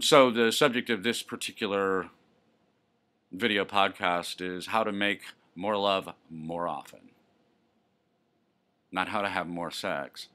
So the subject of this particular video podcast is how to make more love more often. Not how to have more sex,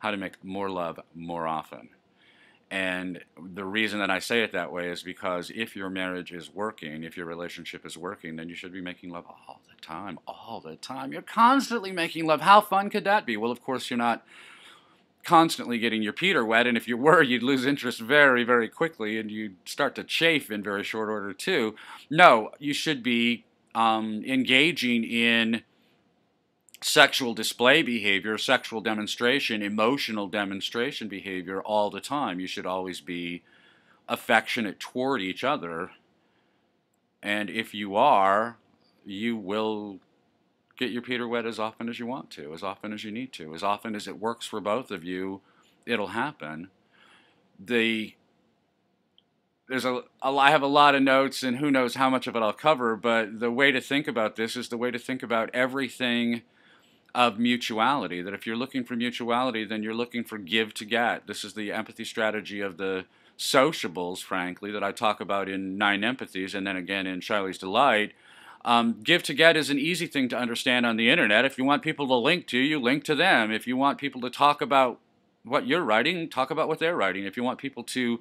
how to make more love more often. And the reason that I say it that way is because if your marriage is working, if your relationship is working, then you should be making love all the time, all the time. You're constantly making love. How fun could that be? Well, of course, you're not constantly getting your Peter wet, and if you were, you'd lose interest very, very quickly, and you'd start to chafe in very short order too. No, you should be engaging in sexual display behavior, sexual demonstration, emotional demonstration behavior all the time. You should always be affectionate toward each other, and if you are, you will get your Peter wet as often as you want to, as often as you need to, as often as it works for both of you, it'll happen. I have a lot of notes, and who knows how much of it I'll cover, but the way to think about this is the way to think about everything of mutuality, that if you're looking for mutuality, then you're looking for give to get. This is the empathy strategy of the sociables, frankly, that I talk about in 9 Empathies, and then again in Shiley's Delight. Give to get is an easy thing to understand on the internet. If you want people to link to you, link to them. If you want people to talk about what you're writing, talk about what they're writing. If you want people to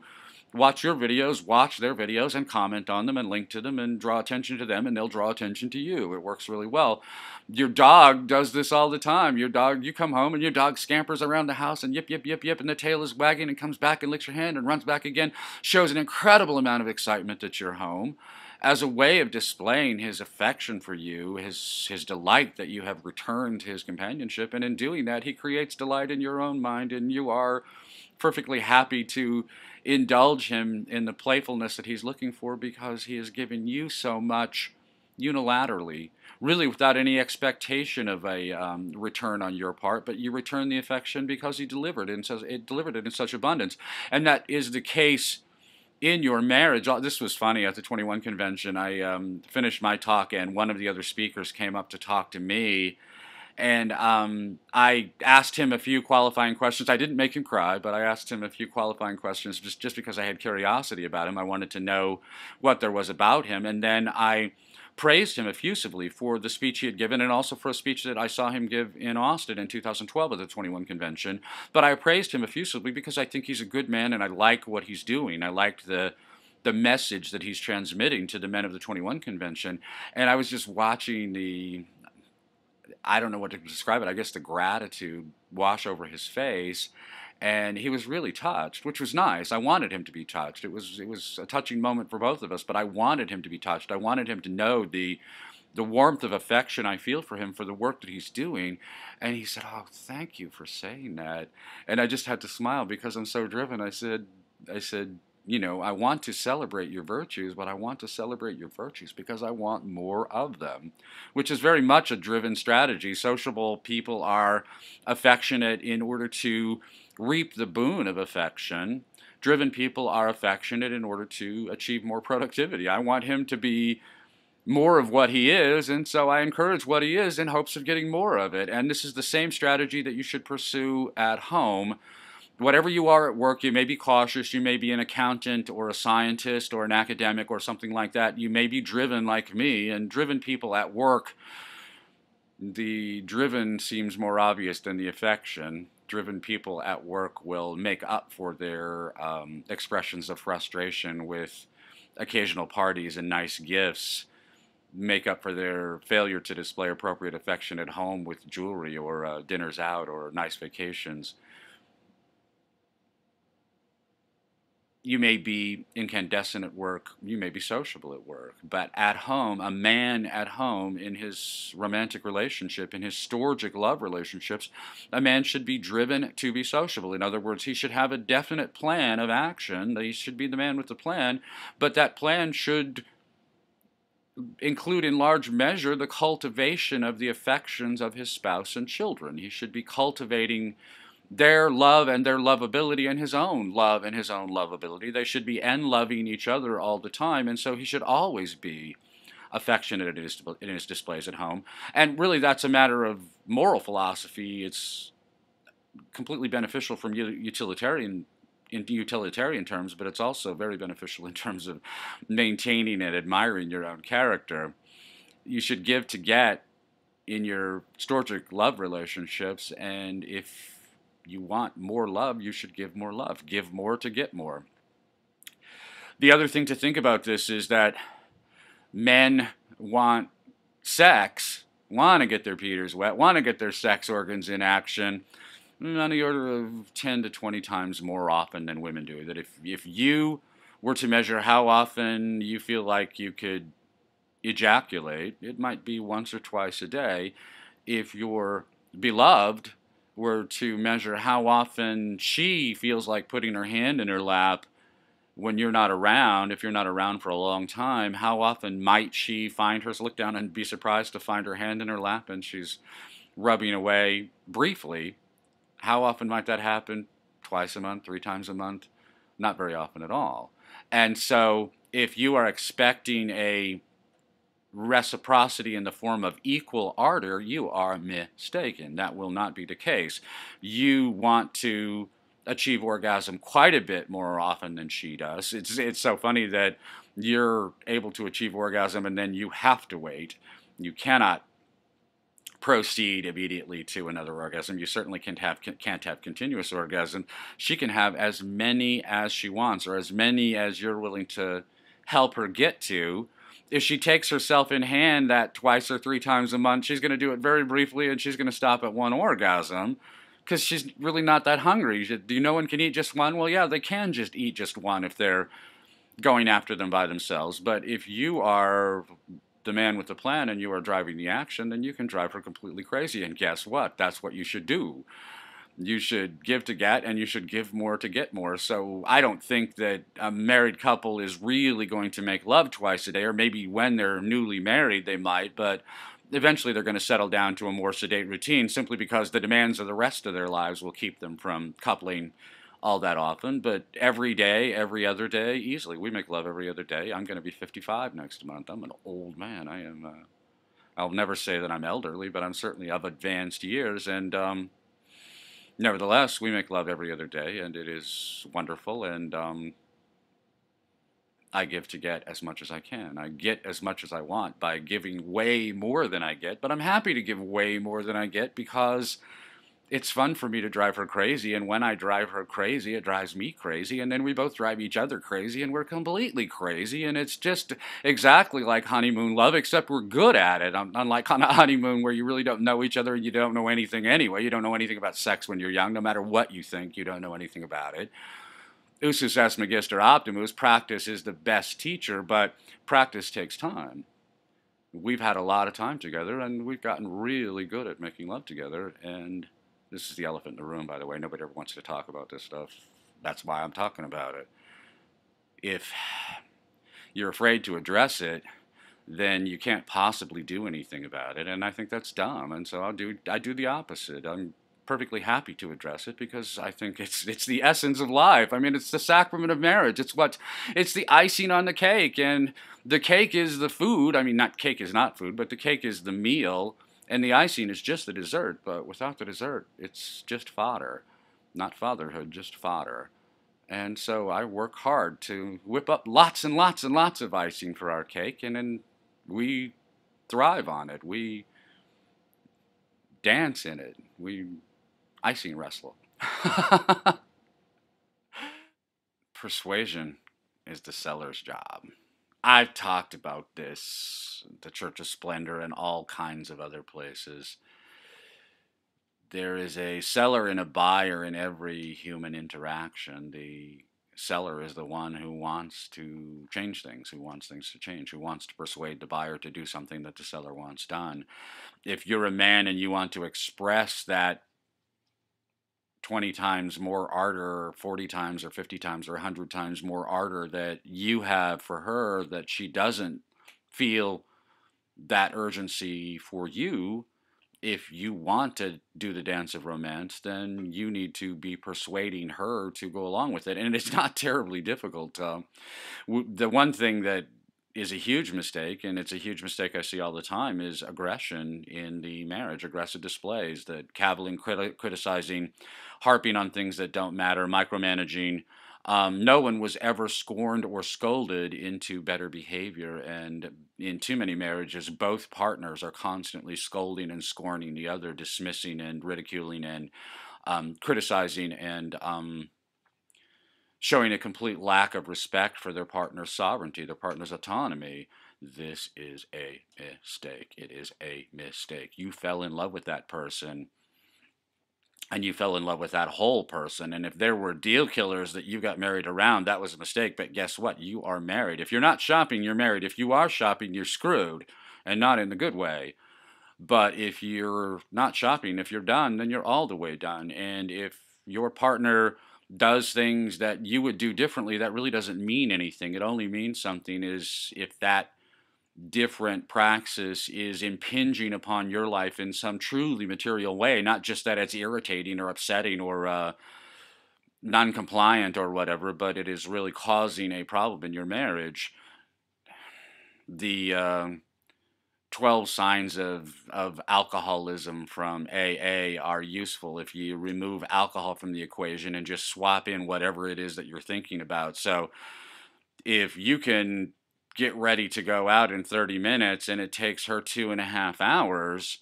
watch your videos, watch their videos and comment on them and link to them and draw attention to them, and they'll draw attention to you. It works really well. Your dog does this all the time. Your dog, you come home and your dog scampers around the house and yip, yip, yip, yip, and the tail is wagging and comes back and licks your hand and runs back again, shows an incredible amount of excitement at your home as a way of displaying his affection for you, his delight that you have returned his companionship, and in doing that, he creates delight in your own mind, and you are perfectly happy to indulge him in the playfulness that he's looking for because he has given you so much unilaterally, really without any expectation of a return on your part, but you return the affection because he delivered it in such abundance. And that is the case in your marriage. This was funny. At the 21 convention, I finished my talk, and one of the other speakers came up to talk to me, and I asked him a few qualifying questions. I didn't make him cry, but I asked him a few qualifying questions just because I had curiosity about him. I wanted to know what there was about him, and then I praised him effusively for the speech he had given, and also for a speech that I saw him give in Austin in 2012 at the 21 convention. But I praised him effusively because I think he's a good man, and I like what he's doing. I liked the message that he's transmitting to the men of the 21 convention. And I was just watching I don't know what to describe it, I guess the gratitude wash over his face. And he was really touched, which was nice. I wanted him to be touched. It was a touching moment for both of us, but I wanted him to be touched. I wanted him to know the warmth of affection I feel for him for the work that he's doing. And he said, "Oh, thank you for saying that." And I just had to smile because I'm so driven. I said, you know, I want to celebrate your virtues, but I want to celebrate your virtues because I want more of them, which is very much a driven strategy. Sociable people are affectionate in order to reap the boon of affection. Driven people are affectionate in order to achieve more productivity. I want him to be more of what he is, and so I encourage what he is in hopes of getting more of it. And this is the same strategy that you should pursue at home. Whatever you are at work, you may be cautious, you may be an accountant or a scientist or an academic or something like that. You may be driven like me, and driven people at work, the driven seems more obvious than the affection. Driven people at work will make up for their expressions of frustration with occasional parties and nice gifts, make up for their failure to display appropriate affection at home with jewelry or dinners out or nice vacations. You may be incandescent at work, you may be sociable at work, but at home, a man at home in his romantic relationship, in his storgic love relationships, a man should be driven to be sociable. In other words, he should have a definite plan of action. He should be the man with the plan, but that plan should include in large measure the cultivation of the affections of his spouse and children. He should be cultivating their love and their lovability and his own love and his own lovability. They should be loving each other all the time, and so he should always be affectionate in his displays at home. And really that's a matter of moral philosophy. It's completely beneficial from a utilitarian in utilitarian terms, but it's also very beneficial in terms of maintaining and admiring your own character. You should give to get in your storgic love relationships, and if you want more love, you should give more love. Give more to get more. The other thing to think about this is that men want sex, want to get their peters wet, want to get their sex organs in action on the order of 10 to 20 times more often than women do. That if you were to measure how often you feel like you could ejaculate, it might be once or twice a day. If your beloved were to measure how often she feels like putting her hand in her lap when you're not around, if you're not around for a long time, how often might she find herself, look down and be surprised to find her hand in her lap and she's rubbing away briefly? How often might that happen? Twice a month, 3 times a month? Not very often at all. And so if you are expecting a reciprocity in the form of equal ardor, you are mistaken. That will not be the case. You want to achieve orgasm quite a bit more often than she does. It's so funny that you're able to achieve orgasm and then you have to wait. You cannot proceed immediately to another orgasm. You certainly can't have continuous orgasm. She can have as many as she wants, or as many as you're willing to help her get to. If she takes herself in hand that twice or 3 times a month, she's going to do it very briefly and she's going to stop at one orgasm because she's really not that hungry. Do you know one can eat just one? Well, yeah, they can just eat just one if they're going after them by themselves. But if you are the man with the plan and you are driving the action, then you can drive her completely crazy. And guess what? That's what you should do. You should give to get, and you should give more to get more. So I don't think that a married couple is really going to make love twice a day, or maybe when they're newly married they might, but eventually they're going to settle down to a more sedate routine simply because the demands of the rest of their lives will keep them from coupling all that often. But every day, every other day, easily. We make love every other day. I'm going to be 55 next month. I'm an old man. I'll never say that I'm elderly, but I'm certainly of advanced years, and nevertheless, we make love every other day, and it is wonderful, and I give to get as much as I can. I get as much as I want by giving way more than I get, but I'm happy to give way more than I get because it's fun for me to drive her crazy, and when I drive her crazy, it drives me crazy, and then we both drive each other crazy, and we're completely crazy, and it's just exactly like honeymoon love, except we're good at it. Unlike on a honeymoon where you really don't know each other and you don't know anything anyway. You don't know anything about sex when you're young, no matter what you think, you don't know anything about it. Usus est magister optimus, practice is the best teacher, but practice takes time. We've had a lot of time together, and we've gotten really good at making love together, and this is the elephant in the room, by the way. Nobody ever wants to talk about this stuff. That's why I'm talking about it. If you're afraid to address it, then you can't possibly do anything about it, and I think that's dumb. And so I do the opposite. I'm perfectly happy to address it because I think it's the essence of life. I mean, it's the sacrament of marriage. It's the icing on the cake, and the cake is the food. I mean, not cake is not food, but the cake is the meal. And the icing is just the dessert, but without the dessert, it's just fodder. Not fatherhood, just fodder. And so I work hard to whip up lots and lots and lots of icing for our cake, and then we thrive on it. We dance in it. We icing wrestle. Persuasion is the seller's job. I've talked about this, the Church of Splendor, and all kinds of other places. There is a seller and a buyer in every human interaction. The seller is the one who wants to change things, who wants things to change, who wants to persuade the buyer to do something that the seller wants done. If you're a man and you want to express that 20 times more ardor, or 40 times, or 50 times, or 100 times more ardor that you have for her, that she doesn't feel that urgency for you, if you want to do the dance of romance, then you need to be persuading her to go along with it. And it's not terribly difficult. The one thing that is a huge mistake, and it's a huge mistake I see all the time, is aggression in the marriage, aggressive displays, that caviling, criticizing, harping on things that don't matter, micromanaging. No one was ever scorned or scolded into better behavior, and in too many marriages, both partners are constantly scolding and scorning the other, dismissing and ridiculing and criticizing and showing a complete lack of respect for their partner's sovereignty, their partner's autonomy. This is a mistake. It is a mistake. You fell in love with that person, and you fell in love with that whole person. And if there were deal killers that you got married around, that was a mistake. But guess what? You are married. If you're not shopping, you're married. If you are shopping, you're screwed, and not in the good way. But if you're not shopping, if you're done, then you're all the way done. And if your partner does things that you would do differently, that really doesn't mean anything. It only means something is if that different praxis is impinging upon your life in some truly material way, not just that it's irritating or upsetting or non-compliant or whatever, but it is really causing a problem in your marriage. The 12 signs of alcoholism from AA are useful if you remove alcohol from the equation and just swap in whatever it is that you're thinking about. So if you can get ready to go out in 30 minutes and it takes her 2.5 hours,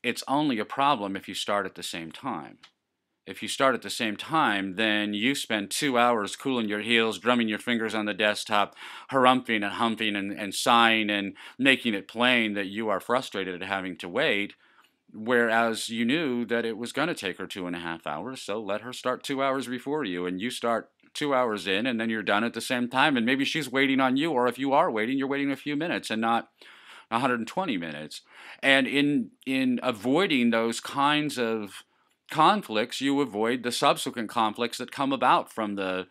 it's only a problem if you start at the same time. If you start at the same time, then you spend 2 hours cooling your heels, drumming your fingers on the desktop, harumphing and humping and sighing and making it plain that you are frustrated at having to wait, whereas you knew that it was going to take her 2.5 hours, so let her start 2 hours before you, and you start 2 hours in, and then you're done at the same time, and maybe she's waiting on you, or if you are waiting, you're waiting a few minutes and not 120 minutes. And in avoiding those kinds of conflicts, you avoid the subsequent conflicts that come about from the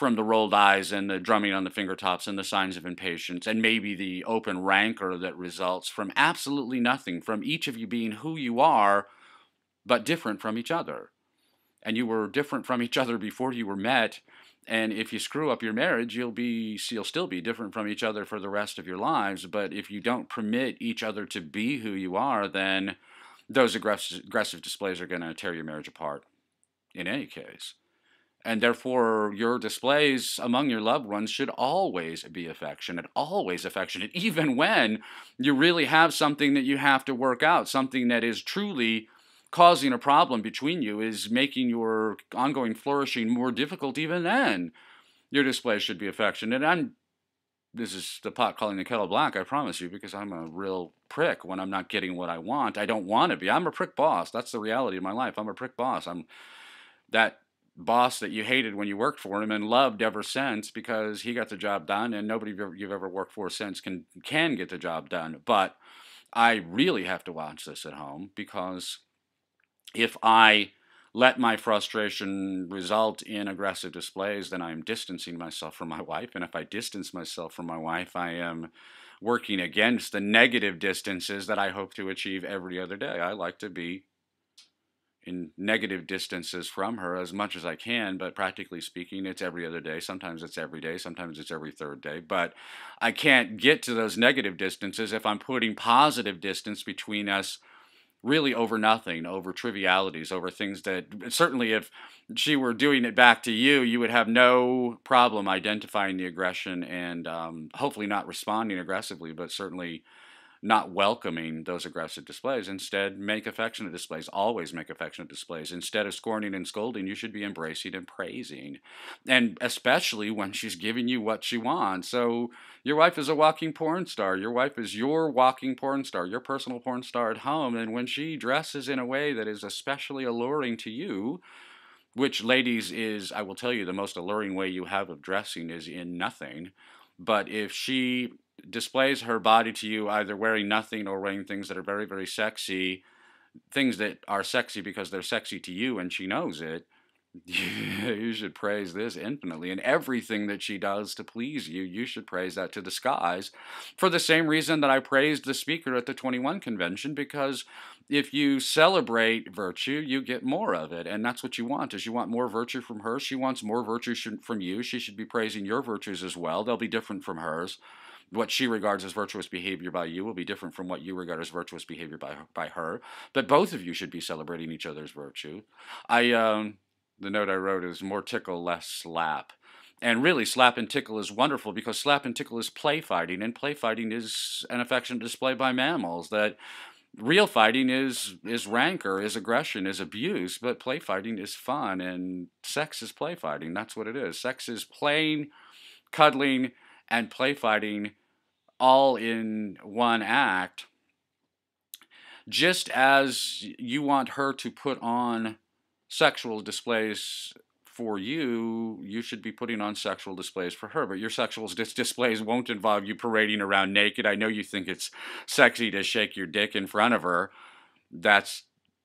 rolled eyes and the drumming on the fingertips and the signs of impatience and maybe the open rancor that results from absolutely nothing, from each of you being who you are but different from each other. And you were different from each other before you were met, and if you screw up your marriage, you'll still be different from each other for the rest of your lives. But if you don't permit each other to be who you are, then those aggressive displays are going to tear your marriage apart in any case. And therefore, your displays among your loved ones should always be affectionate, even when you really have something that you have to work out, something that is truly causing a problem between you, is making your ongoing flourishing more difficult. Even then, your displays should be affectionate. This is the pot calling the kettle black, I promise you, because I'm a real prick when I'm not getting what I want. I don't want to be. I'm a prick boss. That's the reality of my life. I'm a prick boss. I'm that boss that you hated when you worked for him and loved ever since because he got the job done, and nobody you've ever worked for since can get the job done. But I really have to watch this at home, because if I let my frustration result in aggressive displays, then I'm distancing myself from my wife. And if I distance myself from my wife, I am working against the negative distances that I hope to achieve every other day. I like to be in negative distances from her as much as I can, but practically speaking, it's every other day. Sometimes it's every day, sometimes it's every third day. But I can't get to those negative distances if I'm putting positive distance between us, really over nothing, over trivialities, over things that certainly if she were doing it back to you, you would have no problem identifying the aggression and hopefully not responding aggressively, but certainly not welcoming those aggressive displays. Instead, make affectionate displays. Always make affectionate displays. Instead of scorning and scolding, you should be embracing and praising. And especially when she's giving you what she wants. So your wife is a walking porn star. Your wife is your walking porn star, your personal porn star at home. And when she dresses in a way that is especially alluring to you, which, ladies, is, I will tell you, the most alluring way you have of dressing is in nothing. But if she displays her body to you either wearing nothing or wearing things that are very, very sexy, things that are sexy because they're sexy to you and she knows it, you should praise this infinitely. And everything that she does to please you, you should praise that to the skies, for the same reason that I praised the speaker at the 21 convention, because if you celebrate virtue, you get more of it. And that's what you want, is you want more virtue from her. She wants more virtue from you. She should be praising your virtues as well. They'll be different from hers. What she regards as virtuous behavior by you will be different from what you regard as virtuous behavior by her. But both of you should be celebrating each other's virtue. I the note I wrote is more tickle, less slap. And really, slap and tickle is wonderful because slap and tickle is play fighting, and play fighting is an affection displayed by mammals. That real fighting is rancor, is aggression, is abuse, but play fighting is fun, and sex is play fighting. That's what it is. Sex is playing, cuddling, and play fighting all in one act. Just as you want her to put on sexual displays for you, you should be putting on sexual displays for her. But your sexual displays won't involve you parading around naked. I know you think it's sexy to shake your dick in front of her. That's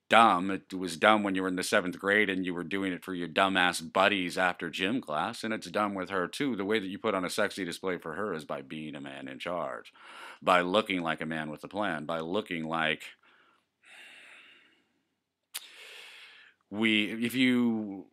dumb. It was dumb when you were in the 7th grade and you were doing it for your dumbass buddies after gym class. And it's dumb with her, too. The way that you put on a sexy display for her is by being a man in charge, by looking like a man with a plan, by looking like if you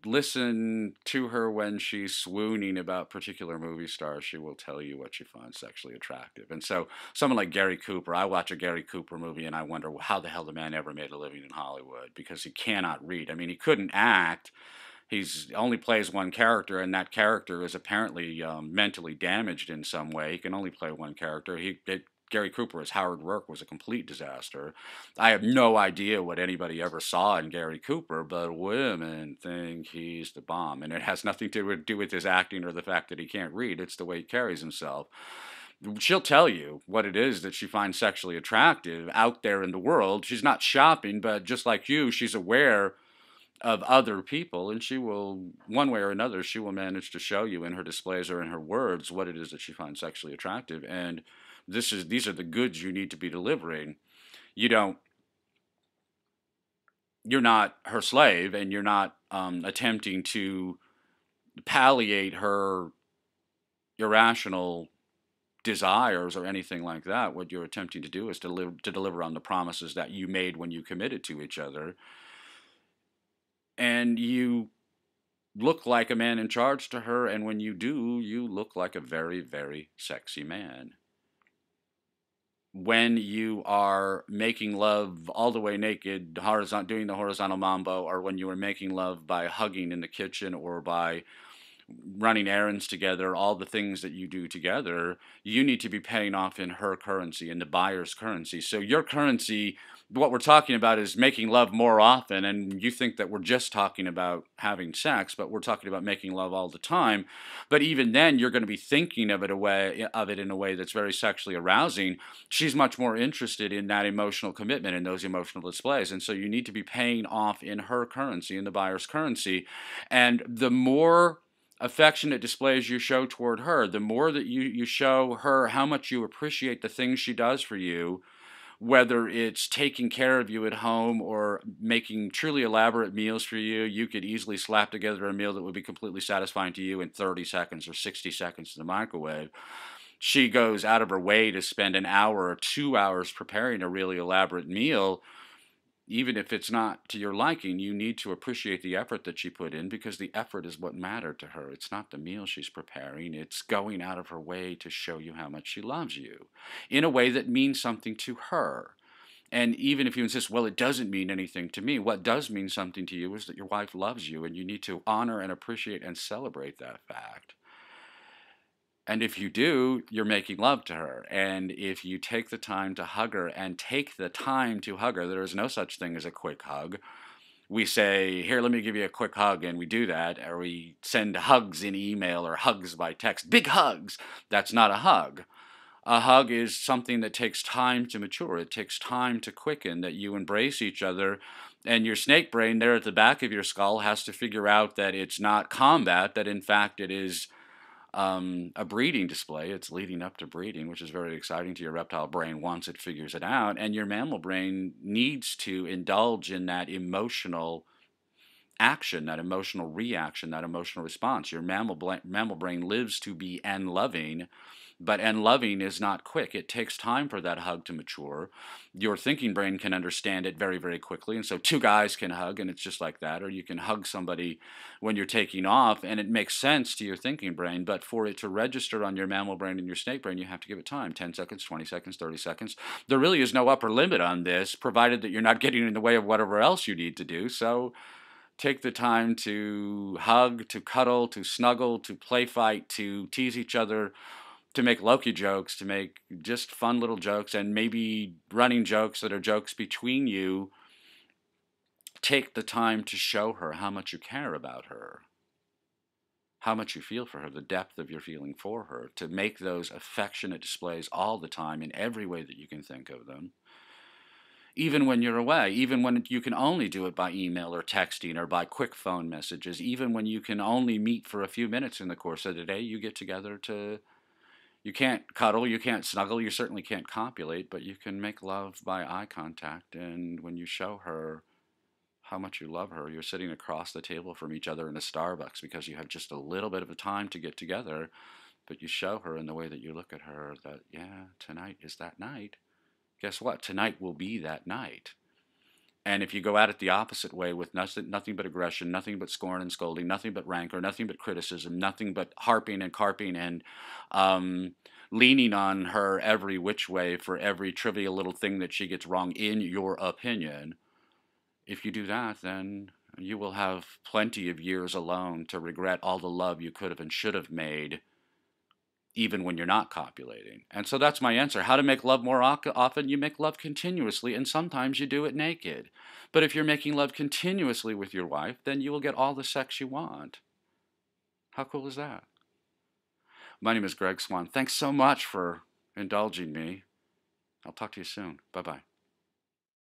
listen to her when she's swooning about particular movie stars, she will tell you what she finds sexually attractive. And so, someone like Gary Cooper, I watch a Gary Cooper movie and I wonder how the hell the man ever made a living in Hollywood, because he cannot read. I mean, he couldn't act. He's only plays one character, and that character is apparently mentally damaged in some way. He can only play one character. Gary Cooper as Howard Rourke was a complete disaster. I have no idea what anybody ever saw in Gary Cooper, but women think he's the bomb. And it has nothing to do with his acting or the fact that he can't read. It's the way he carries himself. She'll tell you what it is that she finds sexually attractive out there in the world. She's not shopping, but just like you, she's aware of other people, and she will, one way or another, she will manage to show you in her displays or in her words what it is that she finds sexually attractive. And these are the goods you need to be delivering. You're not her slave, and you're not attempting to palliate her irrational desires or anything like that. What you're attempting to do is to deliver on the promises that you made when you committed to each other. And you look like a man in charge to her, and when you do, you look like a very, very sexy man. When you are making love all the way naked, doing the horizontal mambo, or when you are making love by hugging in the kitchen or by running errands together, all the things that you do together, you need to be paying off in her currency, in the buyer's currency. So your currency, what we're talking about is making love more often, and you think that we're just talking about having sex, but we're talking about making love all the time. But even then, you're going to be thinking of it in a way that's very sexually arousing. She's much more interested in that emotional commitment and those emotional displays, and so you need to be paying off in her currency, in the buyer's currency. And the more affectionate displays you show toward her, the more that you show her how much you appreciate the things she does for you, whether it's taking care of you at home or making truly elaborate meals for you. You could easily slap together a meal that would be completely satisfying to you in 30 seconds or 60 seconds in the microwave. She goes out of her way to spend an hour or 2 hours preparing a really elaborate meal. Even if it's not to your liking, you need to appreciate the effort that she put in, because the effort is what mattered to her. It's not the meal she's preparing. It's going out of her way to show you how much she loves you in a way that means something to her. And even if you insist, well, it doesn't mean anything to me, what does mean something to you is that your wife loves you, and you need to honor and appreciate and celebrate that fact. And if you do, you're making love to her. And if you take the time to hug her, there is no such thing as a quick hug. We say, here, let me give you a quick hug, and we do that. Or we send hugs in email or hugs by text. Big hugs! That's not a hug. A hug is something that takes time to mature. It takes time to quicken, that you embrace each other. And your snake brain there at the back of your skull has to figure out that it's not combat, that in fact it is a breeding display. It's leading up to breeding, which is very exciting to your reptile brain once it figures it out. And your mammal brain needs to indulge in that emotional action, that emotional reaction, that emotional response. Your mammal brain lives to be and loving, but and loving is not quick. It takes time for that hug to mature. Your thinking brain can understand it very, very quickly. And so two guys can hug, and it's just like that. Or you can hug somebody when you're taking off, and it makes sense to your thinking brain. But for it to register on your mammal brain and your snake brain, you have to give it time 10 seconds, 20 seconds, 30 seconds. There really is no upper limit on this, provided that you're not getting in the way of whatever else you need to do. So take the time to hug, to cuddle, to snuggle, to play fight, to tease each other, to make Loki jokes, to make just fun little jokes, and maybe running jokes that are jokes between you. Take the time to show her how much you care about her, how much you feel for her, the depth of your feeling for her, to make those affectionate displays all the time in every way that you can think of them. Even when you're away, even when you can only do it by email or texting or by quick phone messages, even when you can only meet for a few minutes in the course of the day, you get together to. You can't cuddle, you can't snuggle, you certainly can't copulate, but you can make love by eye contact. And when you show her how much you love her, you're sitting across the table from each other in a Starbucks because you have just a little bit of a time to get together, but you show her in the way that you look at her that, yeah, tonight is that night. Guess what? Tonight will be that night. And if you go at it the opposite way with nothing but aggression, nothing but scorn and scolding, nothing but rancor, nothing but criticism, nothing but harping and carping and leaning on her every which way for every trivial little thing that she gets wrong in your opinion, if you do that, then you will have plenty of years alone to regret all the love you could have and should have made even when you're not copulating. And so that's my answer. How to make love more often? You make love continuously, and sometimes you do it naked. But if you're making love continuously with your wife, then you will get all the sex you want. How cool is that? My name is Greg Swan. Thanks so much for indulging me. I'll talk to you soon. Bye-bye.